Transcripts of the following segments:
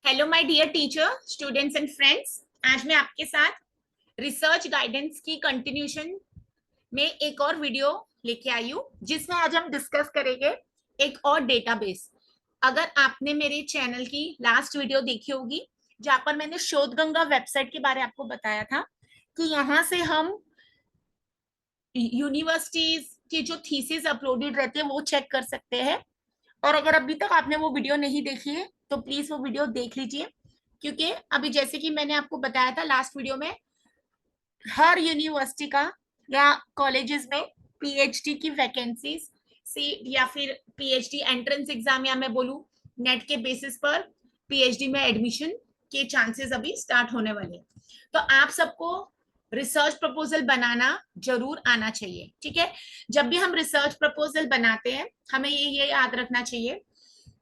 Hello my dear teacher, students and friends. आज मैं आपके साथ रिसर्च गाइडेंस की कंटिन्यूशन में एक और वीडियो लेके आई हूँ, जिसमें आज हम डिस्कस करेंगे एक और डेटाबेस। अगर आपने मेरे चैनल की लास्ट वीडियो देखी होगी, जहां पर मैंने शोधगंगा वेबसाइट के बारे में आपको बताया था कि यहाँ से हम यूनिवर्सिटीज की जो थीसिस अपलोडेड रहते हैं वो चेक कर सकते हैं। और अगर अभी तक आपने वो वीडियो नहीं देखी है तो प्लीज वो वीडियो देख लीजिए, क्योंकि अभी जैसे कि मैंने आपको बताया था लास्ट वीडियो में, हर यूनिवर्सिटी का या कॉलेजेस में पीएचडी की वैकेंसीज सीट या फिर पीएचडी एंट्रेंस एग्जाम, या मैं बोलूं नेट के बेसिस पर पीएचडी में एडमिशन के चांसेस अभी स्टार्ट होने वाले हैं। तो आप सबको रिसर्च प्रपोजल बनाना जरूर आना चाहिए, ठीक है। जब भी हम रिसर्च प्रपोजल बनाते हैं हमें ये याद रखना चाहिए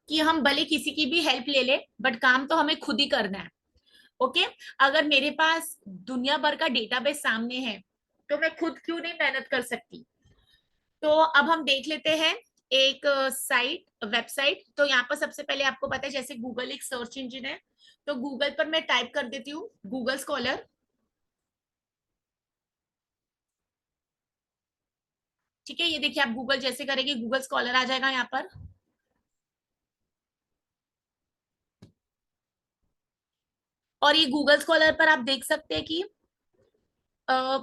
कि हम भले किसी की भी हेल्प ले ले, बट काम तो हमें खुद ही करना है। ओके। अगर मेरे पास दुनिया भर का डेटाबेस सामने है तो मैं खुद क्यों नहीं मेहनत कर सकती। तो अब हम देख लेते हैं एक साइट वेबसाइट। तो यहाँ पर सबसे पहले आपको पता है जैसे गूगल एक सर्च इंजन है, तो गूगल पर मैं टाइप कर देती हूँ गूगल स्कॉलर। ठीक है, ये देखिए आप गूगल जैसे करेंगे गूगल स्कॉलर आ जाएगा यहाँ पर। और ये गूगल स्कॉलर पर आप देख सकते हैं कि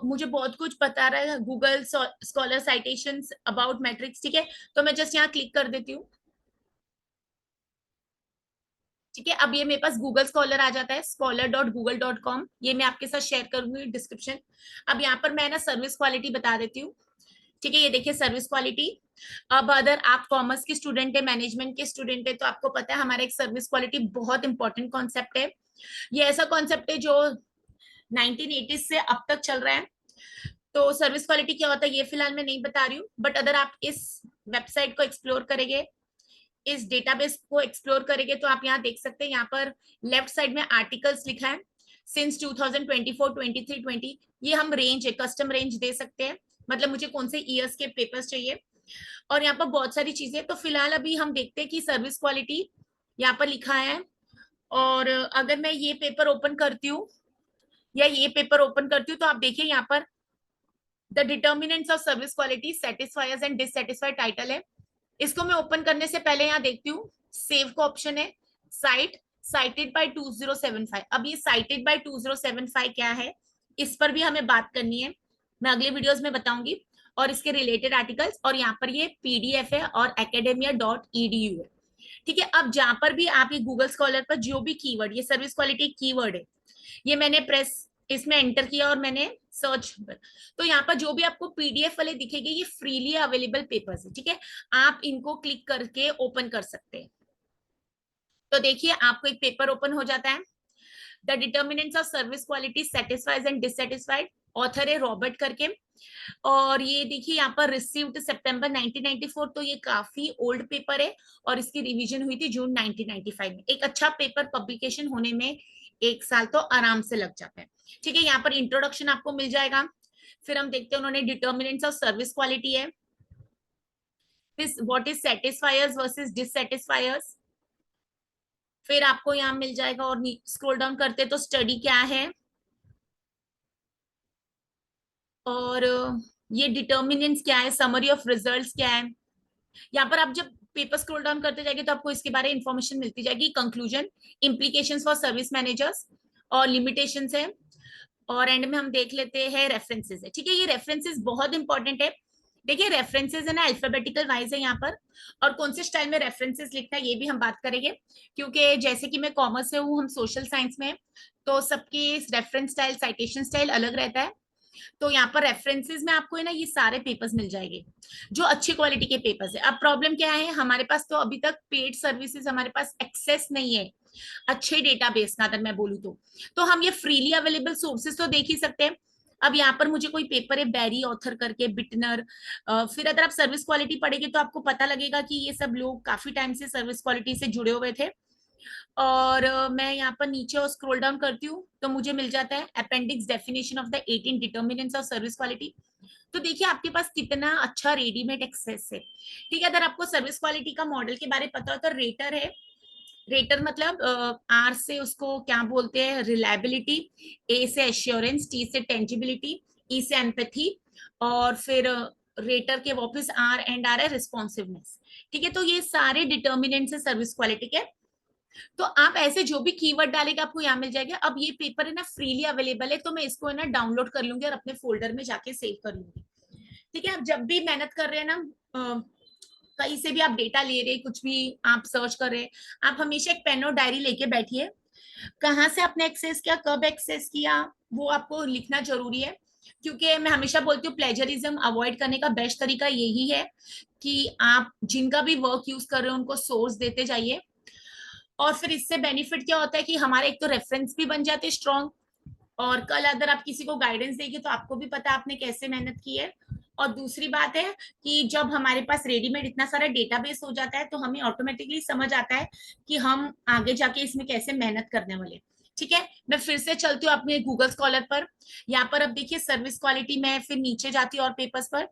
मुझे बहुत कुछ बता रहा है Google scholar citations about matrix. ठीक है, तो मैं जस्ट यहाँ क्लिक कर देती हूँ। ठीक है, अब ये मेरे पास गूगल स्कॉलर आ जाता है, scholar.google.com। ये मैं आपके साथ शेयर करूंगी डिस्क्रिप्शन। अब यहाँ पर मैं ना सर्विस क्वालिटी बता देती हूँ। ठीक है, ये देखिए सर्विस क्वालिटी। अब अगर आप कॉमर्स के स्टूडेंट है, मैनेजमेंट के स्टूडेंट है, तो आपको पता है हमारा एक सर्विस क्वालिटी बहुत इंपॉर्टेंट कॉन्सेप्ट है। ये ऐसा कॉन्सेप्ट है जो 1980 से अब तक चल रहा है। तो सर्विस क्वालिटी क्या होता है ये फिलहाल मैं नहीं बता रही हूँ, बट अगर आप इस वेबसाइट को एक्सप्लोर करेंगे, इस डेटाबेस को एक्सप्लोर करेंगे, तो आप यहाँ देख सकते हैं, यहाँ पर लेफ्ट साइड में आर्टिकल्स लिखा है सिंस 2024 23 20। ये हम रेंज है, कस्टम रेंज दे सकते हैं, मतलब मुझे कौन से ईयर्स के पेपर्स चाहिए। और यहाँ पर बहुत सारी चीजें। तो फिलहाल अभी हम देखते हैं कि सर्विस क्वालिटी यहाँ पर लिखा है। और अगर मैं ये पेपर ओपन करती हूँ या ये पेपर ओपन करती हूँ, तो आप देखिए यहाँ पर the determinants of service quality satisfiers and dissatisfied title है। इसको मैं ओपन करने से पहले यहाँ देखती हूँ सेव का ऑप्शन है, साइट साइटेड बाय 2075। अब ये साइटेड बाय 2075 क्या है, इस पर भी हमें बात करनी है, मैं अगले वीडियोस में बताऊंगी। और इसके रिलेटेड आर्टिकल्स, और यहाँ पर ये पीडीएफ है और academia.edu है। ठीक है, अब जहां पर भी आप ये गूगल स्कॉलर पर जो भी कीवर्ड, ये सर्विस क्वालिटी कीवर्ड है, ये मैंने प्रेस इसमें एंटर किया और मैंने सर्च। तो यहाँ पर जो भी आपको पीडीएफ वाले दिखेंगे ये फ्रीली अवेलेबल पेपर्स है। ठीक है, आप इनको क्लिक करके ओपन कर सकते हैं। तो देखिए आपको एक पेपर ओपन हो जाता है, the determinants of service quality satisfies and dissatisfied. Author है रॉबर्ट करके। और ये देखिए यहाँ पर रिसीव्ड सितंबर 1994, तो ये काफी ओल्ड पेपर है और इसकी रिवीजन हुई थी जून 1995 में। एक अच्छा पेपर पब्लिकेशन होने में 1 साल तो आराम से लग जाता है। ठीक है, यहाँ पर इंट्रोडक्शन आपको मिल जाएगा। फिर हम देखते हैं उन्होंने डिटर्मिनेंट्स ऑफ सर्विस क्वालिटी है, व्हाट इज सेटिस्फायर्स वर्सेस डिससेटिस्फायर्स। फिर आपको यहाँ मिल जाएगा, और स्क्रॉल डाउन करते तो स्टडी क्या है, और ये डिटर्मिनेंट्स क्या है, समरी ऑफ रिजल्ट्स क्या है। यहाँ पर आप जब पेपर स्क्रॉल डाउन करते जाएंगे तो आपको इसके बारे में इंफॉर्मेशन मिलती जाएगी। Conclusion, implications for service managers और लिमिटेशंस है। और एंड में हम देख लेते हैं रेफरेंसेस है। ठीक है, ये रेफरेंसेस बहुत इंपॉर्टेंट है। देखिए रेफरेंसेस है ना, अल्फाबेटिकल वाइज है यहाँ पर, और कौन से स्टाइल में रेफरेंसेस लिखना है ये भी हम बात करेंगे, क्योंकि जैसे कि मैं कॉमर्स से हूँ, हम सोशल साइंस में, तो सबकी रेफरेंस स्टाइल, साइटेशन स्टाइल अलग रहता है। तो यहाँ पर रेफरेंसेस में आपको है ना ये सारे पेपर्स मिल जाएंगे जो अच्छी क्वालिटी के पेपर्स है। अब प्रॉब्लम क्या है, हमारे पास तो अभी तक पेड सर्विसेज हमारे पास एक्सेस नहीं है अच्छे डेटाबेस का। अगर मैं बोलूँ तो हम ये फ्रीली अवेलेबल सोर्सेज तो देख ही सकते हैं। अब यहाँ पर मुझे कोई पेपर है बैरी ऑथर करके, बिटनर। फिर अगर आप सर्विस क्वालिटी पढ़ेंगे तो आपको पता लगेगा कि ये सब लोग काफी टाइम से सर्विस क्वालिटी से जुड़े हुए थे। और मैं यहाँ पर नीचे और स्क्रॉल डाउन करती हूँ तो मुझे मिल जाता है appendix definition of the 18 determinants of service quality. तो देखिए आपके पास कितना अच्छा रेडीमेड एक्सेस है। ठीक है, अगर आपको सर्विस क्वालिटी का मॉडल के बारे में पता हो तो रेटर है, रेटर मतलब आर से उसको क्या बोलते हैं, रिलायबिलिटी, ए से एश्योरेंस, टी से टेंजिबिलिटी, ई से एम्पैथी, और फिर रेटर के वापस आर एंड आर है रिस्पॉन्सिवनेस। ठीक है, तो ये सारे डिटर्मिनेंट्स है सर्विस क्वालिटी के। तो आप ऐसे जो भी कीवर्ड डालेंगे आपको यहाँ मिल जाएगा। अब ये पेपर है ना फ्रीली अवेलेबल है, तो मैं इसको है ना डाउनलोड कर लूंगी और अपने फोल्डर में जाके सेव कर लूंगी। ठीक है, आप जब भी मेहनत कर रहे हैं ना, कहीं से भी आप डेटा ले रहे, कुछ भी आप सर्च कर रहे, आप हमेशा एक पेन और डायरी लेके बैठिए। कहाँ से आपने एक्सेस किया, कब एक्सेस किया, वो आपको लिखना जरूरी है। क्योंकि मैं हमेशा बोलती हूँ प्लेजरिज्म अवॉइड करने का बेस्ट तरीका यही है कि आप जिनका भी वर्क यूज कर रहे हो उनको सोर्स देते जाइए। और फिर इससे बेनिफिट क्या होता है कि हमारे एक तो रेफरेंस भी बन जाते स्ट्रॉन्ग, और कल अगर आप किसी को गाइडेंस देंगे तो आपको भी पता आपने कैसे मेहनत की है। और दूसरी बात है कि जब हमारे पास रेडीमेड इतना सारा डेटाबेस हो जाता है तो हमें ऑटोमेटिकली समझ आता है कि हम आगे जाके इसमें कैसे मेहनत करने वाले। ठीक है, मैं फिर से चलती हूँ अपने गूगल स्कॉलर पर। यहाँ पर अब देखिए सर्विस क्वालिटी, मैं फिर नीचे जाती हूँ और पेपर्स पर।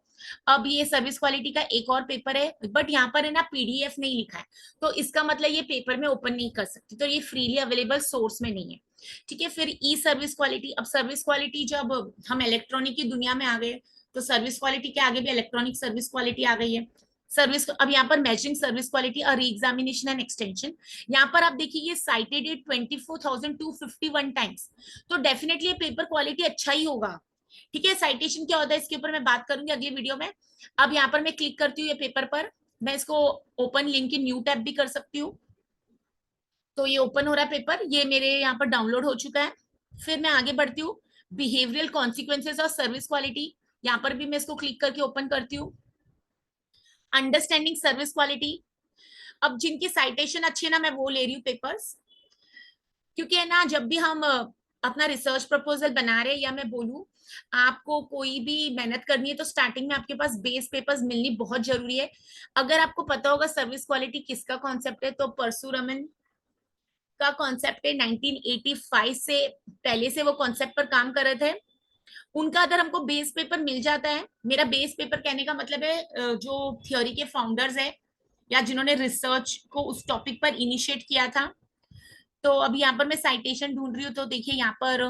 अब ये सर्विस क्वालिटी का एक और पेपर है, बट यहाँ पर है ना पीडीएफ नहीं लिखा है, तो इसका मतलब ये पेपर में ओपन नहीं कर सकती, तो ये फ्रीली अवेलेबल सोर्स में नहीं है। ठीक है, फिर ई सर्विस क्वालिटी। अब सर्विस क्वालिटी जब हम इलेक्ट्रॉनिक की दुनिया में आ गए, तो सर्विस क्वालिटी के आगे भी इलेक्ट्रॉनिक सर्विस क्वालिटी आ गई है। सर्विस, अब यहाँ पर मेजरिंग सर्विस क्वालिटी और रीएग्जामिनेशन एंड एक्सटेंशन। यहाँ पर आप देखिए ये साइटेड है 24,251 टाइम्स, तो डेफिनेटली ये पेपर क्वालिटी अच्छा ही होगा। ठीक है, साइटेशन क्या होता है इसके ऊपर मैं बात करूंगी अगली वीडियो में। अब यहाँ पर मैं क्लिक करती हूँ ये पेपर पर, मैं इसको open link in new tab भी कर सकती हूँ। तो ये ओपन हो रहा है पेपर, ये मेरे यहाँ पर डाउनलोड हो चुका है। फिर मैं आगे बढ़ती हूँ, बिहेवियरल कॉन्सिक्वेंसेस और सर्विस क्वालिटी। यहाँ पर भी मैं इसको क्लिक करके ओपन करती हूँ। Understanding service quality. अब जिनकी साइटेशन अच्छी है ना, मैं वो ले रही हूँ पेपर्स। क्योंकि है ना जब भी हम अपना रिसर्च प्रपोजल बना रहे हैं, या मैं बोलूँ आपको कोई भी मेहनत करनी है, तो स्टार्टिंग में आपके पास बेस पेपर्स मिलनी बहुत जरूरी है। अगर आपको पता होगा सर्विस क्वालिटी किसका कॉन्सेप्ट है, तो परशुरामन का कॉन्सेप्ट है। 1985 से पहले से वो कॉन्सेप्ट पर काम कर रहे थे। उनका अगर हमको बेस पेपर मिल जाता है, मेरा बेस पेपर कहने का मतलब है जो थ्योरी के फाउंडर्स है या जिन्होंने रिसर्च को उस टॉपिक पर इनिशिएट किया था। तो अभी यहाँ पर मैं साइटेशन ढूंढ रही हूँ, तो देखिए यहाँ पर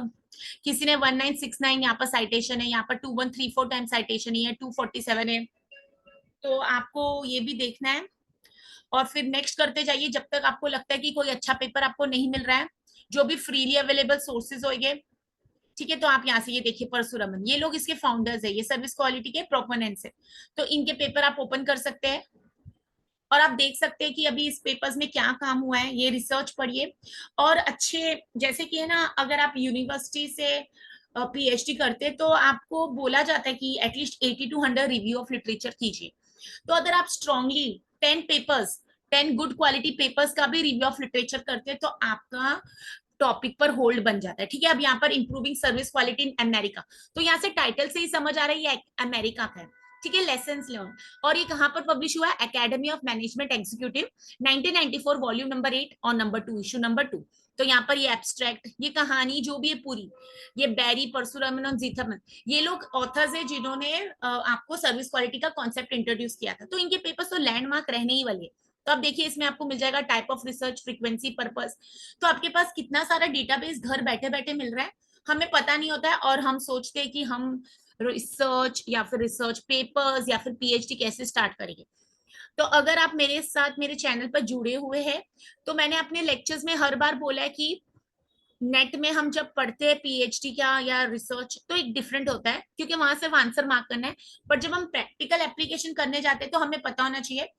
किसी ने 1969 यहाँ पर साइटेशन है, यहाँ पर 2134 टाइम साइटेशन है, 247 है। तो आपको ये भी देखना है और फिर नेक्स्ट करते जाइए जब तक आपको लगता है कि कोई अच्छा पेपर आपको नहीं मिल रहा है, जो भी फ्रीली अवेलेबल सोर्सेज होंगे। ठीक है, तो आप यहाँ से ये देखिए परशुरामन, ये लोग इसके फाउंडर्स है, ये सर्विस क्वालिटी के प्रोपोनेंट्स है। तो इनके पेपर आप ओपन कर सकते हैं और आप देख सकते हैं कि अभी इस पेपर्स में क्या काम हुआ है, ये रिसर्च पढ़िए। और अच्छे जैसे कि है ना, अगर आप यूनिवर्सिटी से पीएचडी करते तो आपको बोला जाता है कि at least 80 to 100 review of literature कीजिए। तो अगर आप strongly 10 papers, 10 good quality papers का भी रिव्यू ऑफ लिटरेचर करते हैं तो आपका टॉपिक पर होल्ड बन जाता है। ठीक है, अब यहाँ पर improving service quality in America, तो यहाँ से टाइटल से ही समझ आ रहा है ये अमेरिका का है। ठीक है, लेसन लर्न। और ये कहाँ पर पब्लिश हुआ है, academy of management executive 1994 volume number 8 और नंबर 2 इशू नंबर 2। तो यहाँ पर ये एब्स्ट्रैक्ट, ये कहानी जो भी है पूरी, ये बैरी, परशुरामन और जीथरमन, ये लोग ऑथर्स है जिन्होंने आपको सर्विस क्वालिटी का कॉन्सेप्ट इंट्रोड्यूस किया था। तो इनके पेपर्स तो लैंडमार्क रहने ही वाले। तो अब देखिए इसमें आपको मिल जाएगा type of research, frequency, purpose. तो आपके पास कितना सारा डेटाबेस घर बैठे बैठे मिल रहा है, हमें पता नहीं होता है। और हम सोचते हैं कि हम रिसर्च या फिर रिसर्च पेपर्स या फिर पीएचडी कैसे स्टार्ट करेंगे। तो अगर आप मेरे साथ मेरे चैनल पर जुड़े हुए हैं, तो मैंने अपने लेक्चर्स में हर बार बोला है कि नेट में हम जब पढ़ते हैं पीएचडी का या रिसर्च तो एक डिफरेंट होता है, क्योंकि वहां सिर्फ आंसर मार्क करना है। पर जब हम प्रैक्टिकल एप्लीकेशन करने जाते हैं तो हमें पता होना चाहिए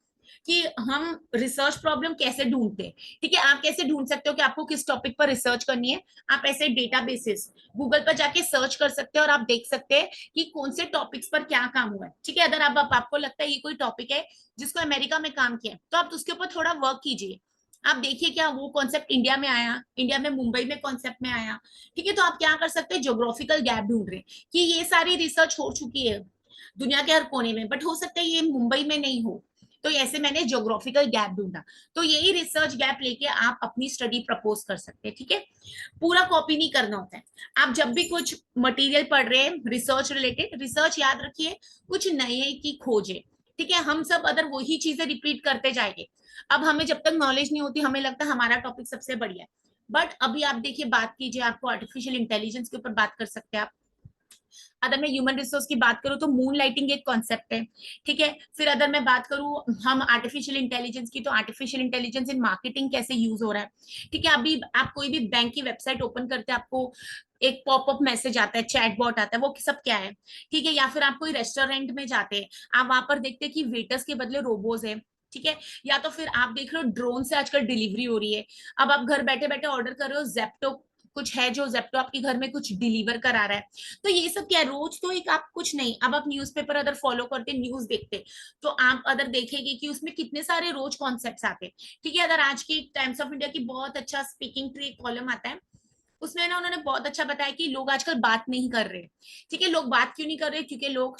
कि हम रिसर्च प्रॉब्लम कैसे ढूंढते हैं। ठीक है, आप कैसे ढूंढ सकते हो कि आपको किस टॉपिक पर रिसर्च करनी है। आप ऐसे डेटाबेसेस गूगल पर जाके सर्च कर सकते हैं और आप देख सकते हैं कि कौन से टॉपिक्स पर क्या काम हुआ है। ठीक है, अगर आपको लगता है ये कोई टॉपिक है जिसको अमेरिका में काम किया तो आप उसके ऊपर थोड़ा वर्क कीजिए। आप देखिए क्या वो कॉन्सेप्ट इंडिया में आया, इंडिया में मुंबई में कॉन्सेप्ट में आया। ठीक है, तो आप क्या कर सकते हैं, ज्योग्राफिकल गैप ढूंढ रहे हैं कि ये सारी रिसर्च हो चुकी है दुनिया के हर कोने में, बट हो सकता है ये मुंबई में नहीं हो। तो ऐसे मैंने ज्योग्राफिकल गैप ढूंढा, तो यही रिसर्च गैप लेके आप अपनी स्टडी प्रपोज कर सकते हैं। ठीक है, पूरा कॉपी नहीं करना होता है। आप जब भी कुछ मटेरियल पढ़ रहे हैं रिसर्च रिलेटेड, रिसर्च याद रखिए कुछ नए की खोजे, ठीक है, हम सब अदर वही चीजें रिपीट करते जाएंगे। अब हमें जब तक नॉलेज नहीं होती हमें लगता है हमारा टॉपिक सबसे बढ़िया है। बट अभी आप देखिए, बात कीजिए, आपको आर्टिफिशियल इंटेलिजेंस के ऊपर बात कर सकते हैं आप। अगर मैं ह्यूमन रिसोर्स की बात करूं तो मून लाइटिंग एक कॉन्सेप्ट है। ठीक है, फिर अगर मैं बात करूं हम आर्टिफिशियल इंटेलिजेंस की, तो आर्टिफिशियल इंटेलिजेंस इन मार्केटिंग कैसे यूज हो रहा है। ठीक है, अभी आप कोई भी बैंक की वेबसाइट ओपन करते हैं, आपको एक पॉपअप मैसेज आता है, चैट बॉट आता है, वो सब क्या है। ठीक है, या फिर आप कोई रेस्टोरेंट में जाते हैं, आप वहां पर देखते हैं कि वेटर्स के बदले रोबोज है। ठीक है, या तो फिर आप देख रहे हो ड्रोन से आजकल डिलीवरी हो रही है। अब आप घर बैठे बैठे ऑर्डर कर रहे हो, जेप्टो कुछ है जो जेप्टो आपके घर में कुछ डिलीवर करा रहा है। तो ये सब क्या है, रोज तो एक आप कुछ नहीं, अब आप न्यूज़पेपर अगर फॉलो करते, न्यूज देखते, तो आप अगर देखेंगे कि उसमें कितने सारे रोज कॉन्सेप्ट्स आते हैं। ठीक है, अगर आज की टाइम्स ऑफ इंडिया की बहुत अच्छा स्पीकिंग ट्री कॉलम आता है, उसमें ना उन्होंने बहुत अच्छा बताया कि लोग आजकल बात नहीं कर रहे। ठीक है, लोग बात क्यों नहीं कर रहे, क्योंकि लोग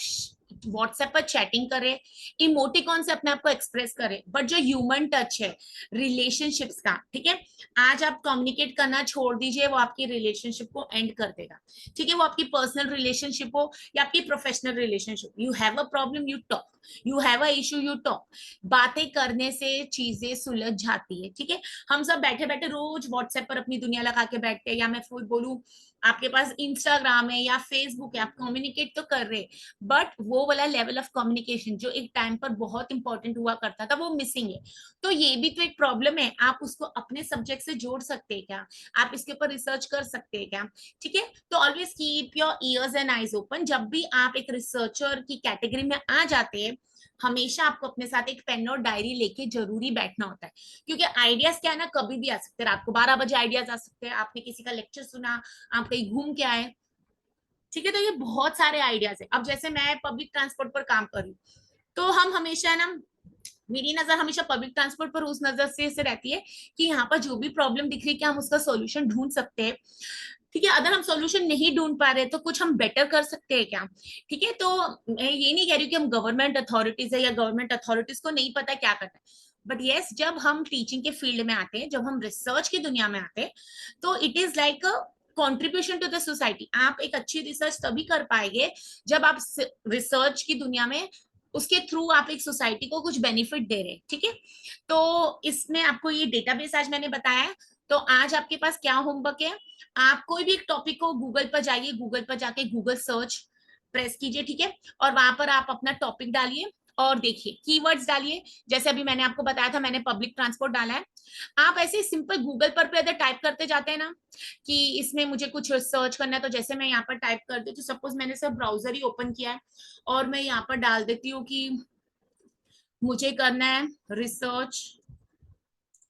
व्हाट्सएप पर चैटिंग कर रहे, इमोटिकॉन से अपने आप को एक्सप्रेस करे, बट जो ह्यूमन टच है रिलेशनशिप्स का, ठीक है, आज आप कम्युनिकेट करना छोड़ दीजिए, वो आपकी रिलेशनशिप को एंड कर देगा। ठीक है, वो आपकी पर्सनल रिलेशनशिप हो या आपकी professional relationship, you have a problem you talk, you have a issue you talk. बातें करने से चीजें सुलझ जाती है। ठीक है, हम सब बैठे बैठे रोज व्हाट्सएप पर अपनी दुनिया लगा के बैठते हैं, या मैं फिर बोलूं आपके पास इंस्टाग्राम है या फेसबुक है, आप कम्युनिकेट तो कर रहे, बट वो वाला लेवल ऑफ कम्युनिकेशन जो एक टाइम पर बहुत इंपॉर्टेंट हुआ करता था, वो मिसिंग है। तो ये भी तो एक प्रॉब्लम है, आप उसको अपने सब्जेक्ट से जोड़ सकते हैं क्या, आप इसके ऊपर रिसर्च कर सकते हैं क्या। ठीक है, तो always keep your ears and eyes open. जब भी आप एक रिसर्चर की कैटेगरी में आ जाते हैं, हमेशा आपको अपने साथ एक पेन और डायरी लेके जरूरी बैठना होता है, क्योंकि आइडियाज क्या है ना, कभी भी आ सकते हैं, रात को 12 बजे आइडियाज आ सकते हैं, आपने किसी का लेक्चर सुना, आप कहीं घूम के आए। ठीक है, तो ये बहुत सारे आइडियाज है। अब जैसे मैं पब्लिक ट्रांसपोर्ट पर काम कर रही हूँ, तो हम हमेशा ना, मेरी नजर हमेशा पब्लिक ट्रांसपोर्ट पर उस नजर से रहती है कि यहाँ पर जो भी प्रॉब्लम दिख रही है, क्या हम उसका सॉल्यूशन ढूंढ सकते हैं। ठीक है, अगर हम सॉल्यूशन नहीं ढूंढ पा रहे तो कुछ हम बेटर कर सकते हैं क्या। ठीक है, तो मैं ये नहीं कह रही हूँ कि हम गवर्नमेंट अथॉरिटीज है या गवर्नमेंट अथॉरिटीज को नहीं पता क्या करना है, बट यस, जब हम टीचिंग के फील्ड में आते हैं, जब हम रिसर्च की दुनिया में आते हैं, तो it is like contribution to the society. आप एक अच्छी रिसर्च तभी कर पाएंगे जब आप रिसर्च की दुनिया में उसके थ्रू आप एक सोसाइटी को कुछ बेनिफिट दे रहे हैं। ठीक है, तो इसमें आपको ये डेटाबेस आज मैंने बताया है। तो आज आपके पास क्या होमवर्क है, आप कोई भी एक टॉपिक को गूगल पर जाइए, गूगल पर जाके गूगल सर्च प्रेस कीजिए। ठीक है, और वहां पर आप अपना टॉपिक डालिए और देखिए, कीवर्ड्स डालिए। जैसे अभी मैंने आपको बताया था, मैंने पब्लिक ट्रांसपोर्ट डाला है। आप ऐसे सिंपल गूगल पर पे अगर टाइप करते जाते हैं ना कि इसमें मुझे कुछ सर्च करना है, तो जैसे मैं यहाँ पर टाइप कर देती हूँ, सपोज मैंने सिर्फ ब्राउजर ही ओपन किया है और मैं यहाँ पर डाल देती हूँ कि मुझे करना है रिसर्च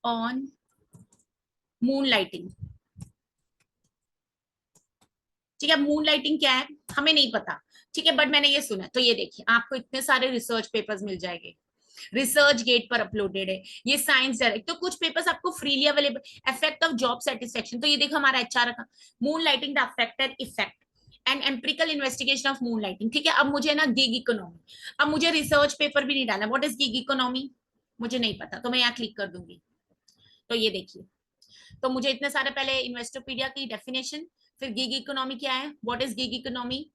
ऑन मून लाइटिंग। ठीक है, मून लाइटिंग क्या है हमें नहीं पता, ठीक है, बट मैंने ये सुना, तो ये देखिए आपको इतने सारे रिसर्च पेपर्स मिल जाएंगे, रिसर्च गेट पर अपलोडेड है, ये साइंस डायरेक्ट, तो कुछ पेपर्स आपको freely available. Effect of job satisfaction, तो ये देखो हमारा एचआर का moon lighting the affected effect and empirical investigation of moon lighting. ठीक है, अब मुझे ना गिग इकोनॉमी, अब मुझे रिसर्च पेपर भी नहीं डालना, व्हाट इज गिग इकोनॉमी मुझे नहीं पता, तो मैं यहाँ क्लिक कर दूंगी। तो ये देखिए, तो मुझे इतने सारे, पहले इन्वेस्टोपीडिया की डेफिनेशन, फिर गिग इकोनॉमी क्या है, व्हाट इज गिग इकोनॉमी,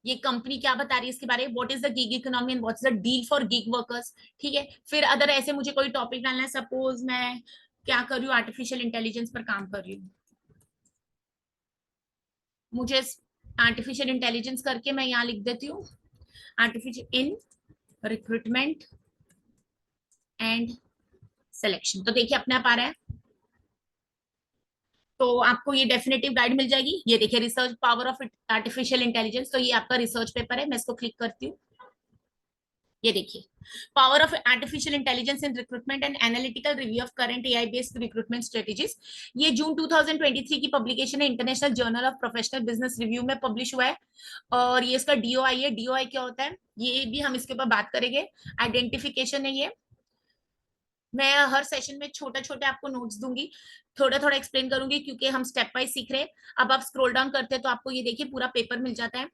ये कंपनी क्या बता रही है इसके बारे में, what is the gig economy and what's the deal for gig workers. ठीक है, फिर अदर ऐसे मुझे कोई टॉपिक डालना है, सपोज मैं क्या कर रही हूँ, आर्टिफिशियल इंटेलिजेंस पर काम कर रही हूँ, मुझे आर्टिफिशियल इंटेलिजेंस करके मैं यहाँ लिख देती हूँ, artificial in recruitment and selection, तो देखिए अपने आप आ रहा है। तो आपको ये डेफिनेटिव गाइड मिल जाएगी, ये देखिए research power of artificial intelligence, तो ये आपका रिसर्च पेपर है, मैं इसको क्लिक करती हूँ। ये देखिए, power of artificial intelligence in recruitment and analytical review of current AI based recruitment strategies. ये जून 2023 की पब्लिकेशन है, international journal of professional business review में पब्लिश हुआ है। और ये इसका डीओआई है, डीओआई क्या होता है ये भी हम इसके ऊपर बात करेंगे। आइडेंटिफिकेशन है ये, मैं हर सेशन में छोटा छोटे आपको नोट्स दूंगी, थोड़ा थोड़ा एक्सप्लेन करूंगी, क्योंकि हम स्टेप वाइज सीख रहे हैं। अब आप स्क्रॉल डाउन करते हैं तो आपको ये देखिए पूरा पेपर मिल जाता है,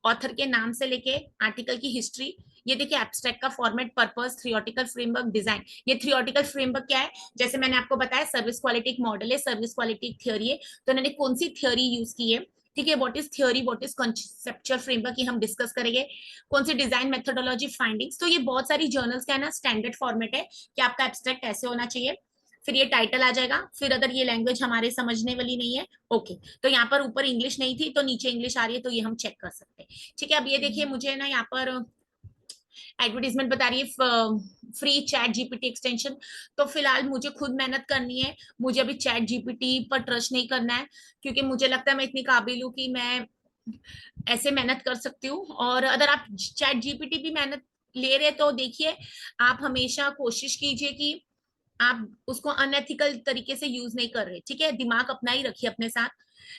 ऑथर के नाम से लेके आर्टिकल की हिस्ट्री, ये देखिए एब्स्ट्रैक्ट का format, purpose, theoretical framework, design. ये थ्योरेटिकल फ्रेमवर्क क्या है, जैसे मैंने आपको बताया सर्विस क्वालिटी एक मॉडल है, सर्विस क्वालिटी एक थ्योरी है, तो उन्होंने कौन सी थ्योरी यूज की है। ठीक है, what is theory, what is conceptual framework, ये हम डिस्कस करेंगे। कौन सी डिजाइन मेथोडोलॉजी फाइंडिंग्स, तो ये बहुत सारी जर्नल्स का है ना स्टैंडर्ड फॉर्मेट है कि आपका एब्स्ट्रैक्ट ऐसे होना चाहिए। फिर ये टाइटल आ जाएगा, फिर अगर ये लैंग्वेज हमारे समझने वाली नहीं है, ओके, तो यहाँ पर ऊपर इंग्लिश नहीं थी तो नीचे इंग्लिश आ रही है, तो ये हम चेक कर सकते हैं। ठीक है, अब ये देखिए मुझे ना यहाँ पर एडवर्टीजमेंट बता रही है फ्री चैट जीपीटी एक्सटेंशन, तो फिलहाल मुझे खुद मेहनत करनी है। मुझे अभी चैट जीपीटी पर ट्रस्ट नहीं करना है, क्योंकि मुझे लगता है मैं इतनी काबिल हूँ कि मैं ऐसे मेहनत कर सकती हूँ। और अगर आप चैट जीपीटी भी मेहनत ले रहे तो देखिए, आप हमेशा कोशिश कीजिए कि आप उसको अनएथिकल तरीके से यूज नहीं कर रहे। ठीक है, दिमाग अपना ही रखिए अपने साथ।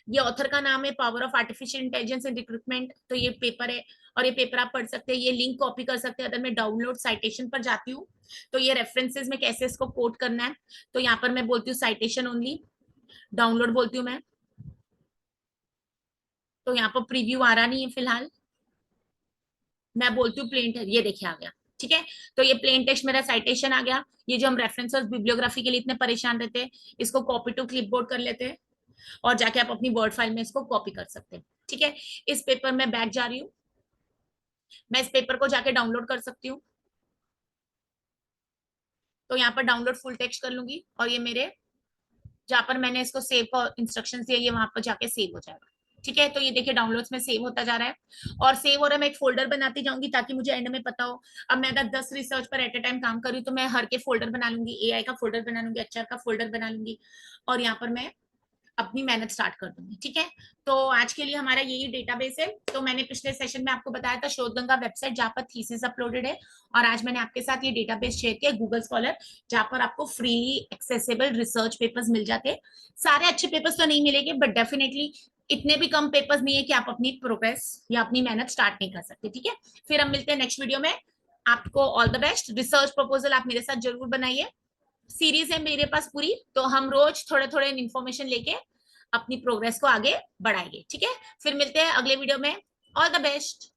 ये ऑथर का नाम है power of artificial intelligence in recruitment, तो ये पेपर है और ये पेपर आप पढ़ सकते हैं। ये लिंक कॉपी कर सकते हैं। अगर मैं डाउनलोड साइटेशन पर जाती हूँ तो ये रेफरेंसेस में कैसे इसको कोट करना है, तो यहाँ पर मैं बोलती हूँ साइटेशन ओनली, डाउनलोड बोलती हूँ मैं, तो यहाँ पर प्रीव्यू आ रहा नहीं है फिलहाल। मैं बोलती हूँ प्लेन टेक्स्ट, ये देखिए आ गया। ठीक है, तो ये प्लेन टेक्स्ट मेरा साइटेशन आ गया। ये जो हम रेफरेंसेस बिब्लियोग्राफी के लिए इतने परेशान रहते हैं, इसको कॉपी टू क्लिपबोर्ड कर लेते हैं और जाके आप अपनी वर्ड फाइल में इसको कॉपी कर सकते हैं। ठीक है, इस पेपर में बैक जा रही हूँ, मैं इस पेपर को जाके डाउनलोड कर सकती हूँ। तो यहाँ पर डाउनलोड फुल टेक्स्ट कर लूंगी और ये मेरे जहां पर मैंने इसको सेव का इंस्ट्रक्शंस दिया, ये वहां पर जाके सेव हो जाएगा। ठीक है, तो ये देखिए डाउनलोड्स में सेव होता जा रहा है और सेव हो रहा है। मैं एक फोल्डर बनाती जाऊंगी ताकि मुझे एंड में पता हो। अब मैं अगर 10 रिसर्च पर एट ए टाइम काम कर रही हूँ तो मैं हर के फोल्डर बना लूंगी, एआई का फोल्डर बना लूंगी, एचआर का फोल्डर बना लूंगी और यहाँ पर मैं अपनी मेहनत स्टार्ट कर दूंगी। ठीक है, तो आज के लिए हमारा यही डेटाबेस है। तो मैंने पिछले सेशन में आपको बताया था शोधगंगा वेबसाइट जहां पर थीसिस अपलोडेड है, और आज मैंने आपके साथ ये डेटाबेस शेयर किया गूगल स्कॉलर, जहां पर आपको फ्रीली एक्सेसिबल रिसर्च पेपर्स मिल जाते हैं। सारे अच्छे पेपर्स तो नहीं मिलेंगे, बट डेफिनेटली इतने भी कम पेपर्स नहीं है कि आप अपनी प्रोग्रेस या अपनी मेहनत स्टार्ट नहीं कर सकते। ठीक है, फिर हम मिलते हैं नेक्स्ट वीडियो में। आपको all the best. Research proposal आप मेरे साथ जरूर बनाइए, सीरीज है मेरे पास पूरी, तो हम रोज थोड़े थोड़े इन्फॉर्मेशन लेके अपनी प्रोग्रेस को आगे बढ़ाएंगे। ठीक है, फिर मिलते हैं अगले वीडियो में। All the best.